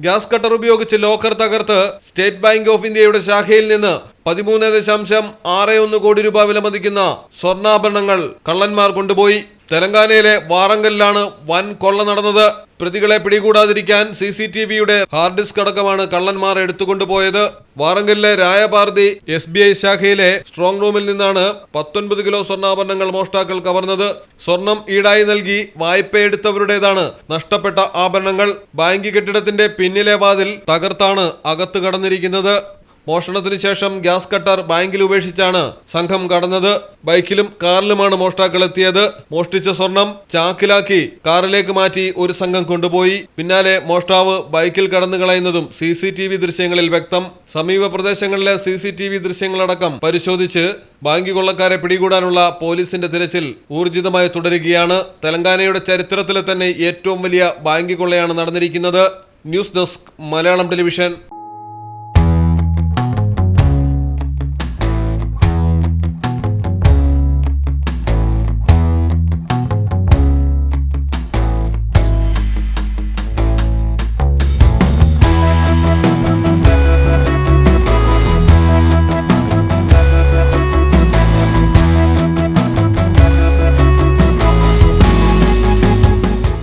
Gas cutter ഉപയോഗിച്ച് locker തകർത്ത് state bank of ഇന്ത്യയുടെ ശാഖയിൽ നിന്ന് 13.61 കോടി രൂപ വിലമതിക്കുന്ന സ്വർണ്ണാഭരണങ്ങൾ കള്ളന്മാർ കൊണ്ടുപോയി. തെലങ്കാനയിലെ വാറങ്കലിലാണ് വൻ കൊള്ള നടന്നത്. പ്രതികളെ പിടികൂടാതിരിക്കാൻ CCTVയുടെ ഹാർഡ് ഡിസ്ക് അടക്കമാണ് കള്ളന്മാർ എടുത്തുകൊണ്ടുപോയത്. വാറങ്കലിലെ രായപാർദി SBI ശാഖയിലെ സ്ട്രോങ് റൂമിൽ നിന്നാണ് 19 കിലോ സ്വർണ്ണാഭരണങ്ങൾ മോഷ്ടാക്കൾ കവർന്നത്. സ്വർണം ഈടായി നൽകി വായ്പയെടുത്തവരുടേതാണ് നഷ്ടപ്പെട്ട ആഭരണങ്ങൾ. ബാങ്ക് കെട്ടിടത്തിന്റെ പിന്നിലെ വാതിൽ തകർത്താണ് അകത്ത് കടന്നിരിക്കുന്നത്. മോഷണത്തിന് ശേഷം ഗ്യാസ് കട്ടർ ബാങ്കിൽ ഉപേക്ഷിച്ചാണ് സംഘം കടന്നത്. ബൈക്കിലും കാറിലുമാണ് മോഷ്ടാക്കൾ എത്തിയത്. മോഷ്ടിച്ച സ്വർണം ചാക്കിലാക്കി കാറിലേക്ക് മാറ്റി ഒരു സംഘം കൊണ്ടുപോയി. പിന്നാലെ മോഷ്ടാവ് ബൈക്കിൽ കടന്നു കളയുന്നതും CCTV ദൃശ്യങ്ങളിൽ വ്യക്തം. സമീപ പ്രദേശങ്ങളിലെ CCTV ദൃശ്യങ്ങളടക്കം പരിശോധിച്ച് ബാങ്ക് കൊള്ളക്കാരെ പിടികൂടാനുള്ള പോലീസിന്റെ തിരച്ചിൽ ഊർജിതമായി തുടരുകയാണ്. തെലങ്കാനയുടെ ചരിത്രത്തിലെ തന്നെ ഏറ്റവും വലിയ ബാങ്ക് കൊള്ളയാണ് നടന്നിരിക്കുന്നത്. News desk, Malayalam television.